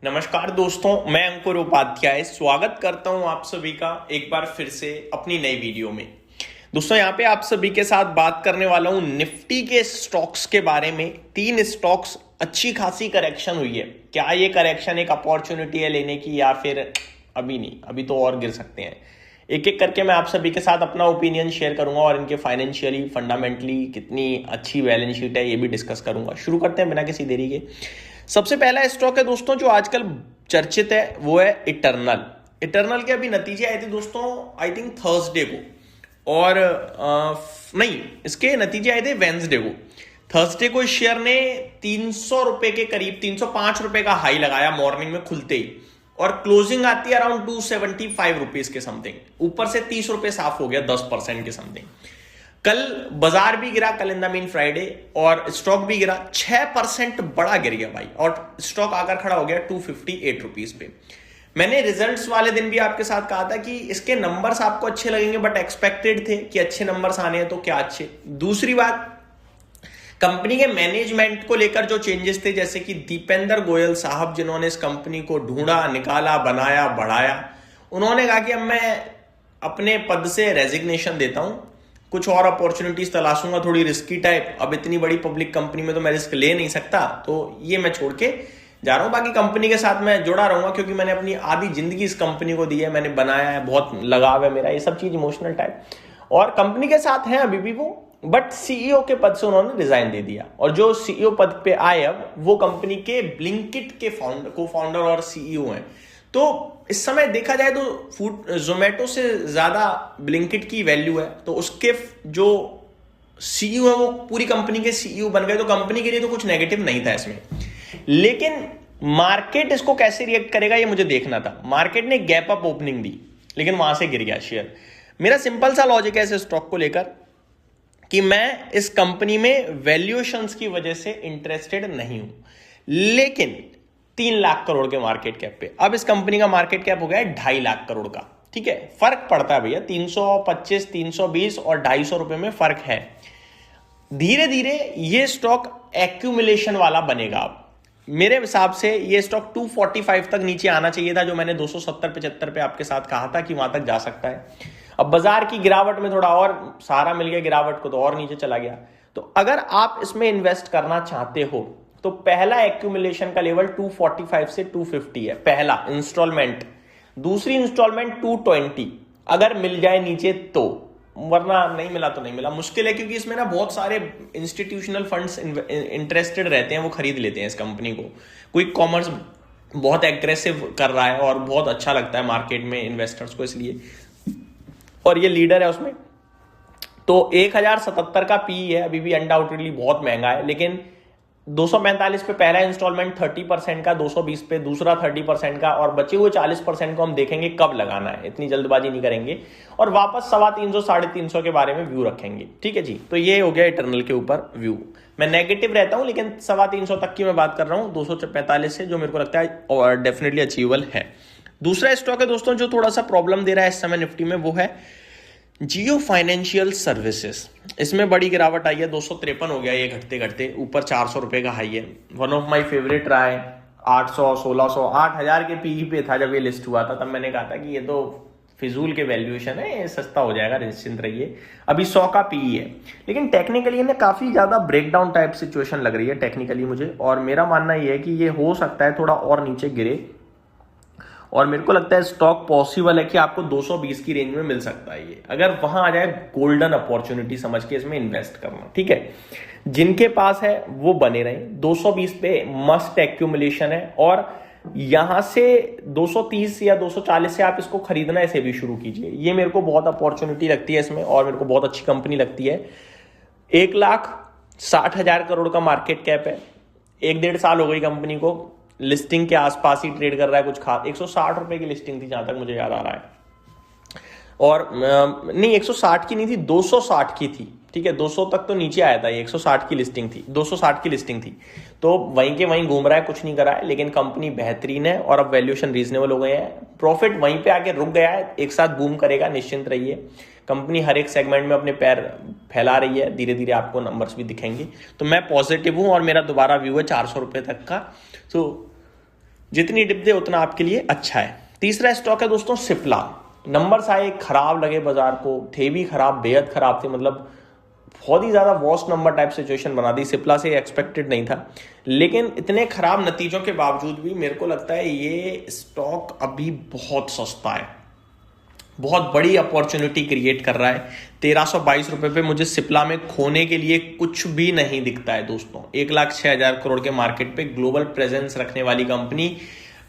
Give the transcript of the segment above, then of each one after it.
नमस्कार दोस्तों, मैं अंकुर उपाध्याय स्वागत करता हूं आप सभी का एक बार फिर से अपनी नई वीडियो में। दोस्तों यहां पे आप सभी के साथ बात करने वाला हूं निफ्टी के स्टॉक्स के बारे में। 3 स्टॉक्स अच्छी खासी करेक्शन हुई है। क्या ये करेक्शन एक अपॉर्चुनिटी है लेने की या फिर अभी नहीं, अभी तो और गिर सकते हैं। एक एक करके मैं आप सभी के साथ अपना ओपिनियन शेयर करूंगा और इनके फाइनेंशियली फंडामेंटली कितनी अच्छी बैलेंस शीट है ये भी डिस्कस करूंगा। शुरू करते हैं बिना किसी देरी के। सबसे पहला स्टॉक है दोस्तों जो आजकल चर्चित है, वो है इटर्नल। इटर्नल के अभी नतीजे आए थे दोस्तों, आई थिंक थर्सडे को, और नहीं, इसके नतीजे आए थे वेंसडे को। थर्सडे को इस शेयर ने 300 रुपए के करीब 305 रुपए का हाई लगाया मॉर्निंग में खुलते ही, और क्लोजिंग आती है अराउंड 275 रुपीज के समथिंग। ऊपर से 30 रुपए साफ हो गया, 10% के समथिंग। कल बाजार भी गिरा, कल इन द मीन फ्राइडे, और स्टॉक भी गिरा 6% बड़ा गिर गया भाई, और स्टॉक आकर खड़ा हो गया 258 रुपीज पे। मैंने रिजल्ट्स वाले दिन भी आपके साथ कहा था कि इसके नंबर्स आपको अच्छे लगेंगे, बट एक्सपेक्टेड थे कि अच्छे नंबर्स आने हैं, तो क्या अच्छे। दूसरी बात, कंपनी के मैनेजमेंट को लेकर जो चेंजेस थे, जैसे कि दीपेंद्र गोयल साहब जिन्होंने इस कंपनी को ढूंढा, निकाला, बनाया, बढ़ाया, उन्होंने कहा कि अब मैं अपने पद से रेजिग्नेशन देता हूं, कुछ और अपॉर्चुनिटीज तलाशूंगा, थोड़ी रिस्की टाइप। अब इतनी बड़ी पब्लिक कंपनी में तो मैं रिस्क ले नहीं सकता, तो ये मैं छोड़ के जा रहा हूं। बाकी कंपनी के साथ मैं जुड़ा रहूंगा क्योंकि मैंने अपनी आधी जिंदगी इस कंपनी को दी है, मैंने बनाया है, बहुत लगाव है मेरा, ये सब चीज इमोशनल टाइप। और कंपनी के साथ है अभी भी वो, बट सीईओ के पद से उन्होंने रिजाइन दे दिया, और जो सीईओ पद पे आए अब वो कंपनी के ब्लिंकिट के को फाउंडर और सीईओ हैं। तो इस समय देखा जाए तो फूड जोमेटो से ज्यादा ब्लिंकिट की वैल्यू है, तो उसके जो सीईओ है वो पूरी कंपनी के सीईओ बन गए, तो कंपनी के लिए तो कुछ नेगेटिव नहीं था इसमें। लेकिन मार्केट इसको कैसे रिएक्ट करेगा ये मुझे देखना था। मार्केट ने गैप अप ओपनिंग दी, लेकिन वहां से गिर गया शेयर। मेरा सिंपल सा लॉजिक है इस स्टॉक को लेकर कि मैं इस कंपनी में वैल्यूएशंस की वजह से इंटरेस्टेड नहीं हूं, लेकिन 3 लाख करोड़ के मार्केट कैप पे, अब इस कंपनी का मार्केट कैप हो गया है 2.5 लाख करोड़ का। ठीक है, फर्क पड़ता है भैया, 325, 320 और 250 रुपए में फर्क है। धीरे धीरे ये स्टॉक एक्यूमुलेशन वाला बनेगा। अब मेरे हिसाब से ये स्टॉक 245 तक नीचे आना चाहिए था, जो मैंने 270-75 पे आपके साथ कहा था कि वहां तक जा सकता है। अब बाजार की गिरावट में थोड़ा और सहारा मिल गया गिरावट को, तो और नीचे चला गया। तो अगर आप इसमें इन्वेस्ट करना चाहते हो तो पहला एक्यूमुलेशन का लेवल 245 से 250 है, पहला इंस्टॉलमेंट। दूसरी इंस्टॉलमेंट 220 अगर मिल जाए नीचे तो, वरना नहीं मिला तो नहीं मिला। मुश्किल है क्योंकि इसमें ना बहुत सारे इंस्टीट्यूशनल फंड्स इंटरेस्टेड रहते हैं, वो खरीद लेते हैं इस कंपनी को। क्विक कॉमर्स बहुत एग्रेसिव कर रहा है और बहुत अच्छा लगता है मार्केट में इन्वेस्टर्स को, इसलिए, और ये लीडर है उसमें। तो 1077 का पी है, अभी भी अनडाउटेडली बहुत महंगा है, लेकिन 245 पे पहला इंस्टॉलमेंट 30% का, 220 पे दूसरा 30% का, और बचे हुए 40% को हम देखेंगे कब लगाना है, इतनी जल्दबाजी नहीं करेंगे, और वापस 325, 350 के बारे में व्यू रखेंगे। ठीक है जी, तो ये हो गया इटर्नल के ऊपर व्यू। मैं नेगेटिव रहता हूं, लेकिन 325 तक की मैं बात कर रहा हूं, 245 से, जो मेरे को लगता है और डेफिनेटली अचीवेबल है। दूसरा स्टॉक है दोस्तों जो थोड़ा सा प्रॉब्लम दे रहा है इस समय निफ्टी में, वो है जियो फाइनेंशियल सर्विसेज। इसमें बड़ी गिरावट आई है, 253 हो गया ये घटते घटते, ऊपर 400 रुपए का हाई है। वन ऑफ माय फेवरेट रहा है, 800, 1600, 8000 के पीई पे था जब ये लिस्ट हुआ था, तब मैंने कहा था कि ये तो फिजूल के वैल्यूएशन है, ये सस्ता हो जाएगा, निश्चिंत रहिए। अभी 100 का पीई है, लेकिन टेक्निकली ना काफी ज्यादा ब्रेकडाउन टाइप सिचुएशन लग रही है टेक्निकली मुझे, और मेरा मानना ये है कि ये हो सकता है थोड़ा और नीचे गिरे, और मेरे को लगता है स्टॉक पॉसिबल है कि आपको 220 की रेंज में मिल सकता है ये, अगर वहां आ जाए गोल्डन अपॉर्चुनिटी समझ के इसमें इन्वेस्ट करना। ठीक है, जिनके पास है वो बने रहे। 220 पे मस्ट एक्यूमुलेशन है, और यहां से 230 या 240 से आप इसको खरीदना ऐसे भी शुरू कीजिए। ये मेरे को बहुत अपॉर्चुनिटी लगती है इसमें, और मेरे को बहुत अच्छी कंपनी लगती है। 1,60,000 करोड़ का मार्केट कैप है, 1-1.5 साल हो गई कंपनी को, लिस्टिंग के आसपास ही ट्रेड कर रहा है, कुछ खास 160 रुपए की लिस्टिंग थी जहां तक मुझे याद आ रहा है, और नहीं 160 की नहीं थी, 260 की थी। ठीक है, 200 तक तो नीचे आया था, ये 160 की लिस्टिंग थी, 260 की लिस्टिंग थी, तो वहीं के वहीं घूम रहा है, कुछ नहीं करा है, लेकिन कंपनी बेहतरीन है और अब वैल्यूएशन रीजनेबल हो गए हैं। प्रॉफिट वहीं पे आके रुक गया है, एक साथ बूम करेगा, निश्चिंत रहिए। कंपनी हर एक सेगमेंट में अपने पैर फैला रही है, धीरे धीरे आपको नंबर्स भी दिखेंगे। तो मैं पॉजिटिव हूं और मेरा दोबारा व्यू है 400 रुपए तक का। तो जितनी डिप दे उतना आपके लिए अच्छा है। तीसरा स्टॉक है दोस्तों सिप्ला। नंबर्स आए खराब लगे बाजार को, थे भी खराब, बेहद खराब थे, मतलब बहुत ही ज्यादा वर्स्ट नंबर टाइप सिचुएशन बना दी। सिप्ला से एक्सपेक्टेड नहीं था, लेकिन इतने खराब नतीजों के बावजूद भी मेरे को लगता है ये स्टॉक अभी बहुत सस्ता है, बहुत बड़ी अपॉर्चुनिटी क्रिएट कर रहा है। 1322 रुपए पे मुझे सिप्ला में खोने के लिए कुछ भी नहीं दिखता है दोस्तों। 1,06,000 करोड़ के मार्केट पे ग्लोबल प्रेजेंस रखने वाली कंपनी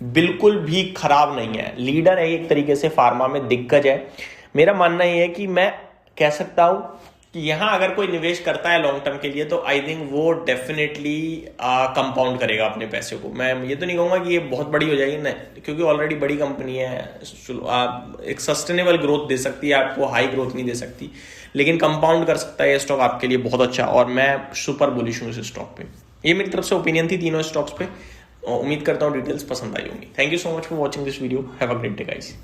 बिल्कुल भी खराब नहीं है, लीडर है एक तरीके से, फार्मा में दिग्गज है। मेरा मानना यह है कि मैं कह सकता हूं कि यहां अगर कोई निवेश करता है लॉन्ग टर्म के लिए तो आई थिंक वो डेफिनेटली कंपाउंड करेगा अपने पैसे को। मैं ये तो नहीं कहूंगा कि ये बहुत बड़ी हो जाएगी, नहीं, क्योंकि ऑलरेडी बड़ी कंपनी है, एक सस्टेनेबल ग्रोथ दे सकती है आपको, हाई ग्रोथ नहीं दे सकती, लेकिन कंपाउंड कर सकता है ये स्टॉक आपके लिए बहुत अच्छा। और मैं सुपर बुलिश हूँ इस स्टॉक पे। ये मेरी तरफ से ओपिनियन थी तीनों स्टॉक्स पे। उम्मीद करता हूँ डिटेल्स पसंद आई होंगी। Thank you so much for watching this video. Have a great day guys.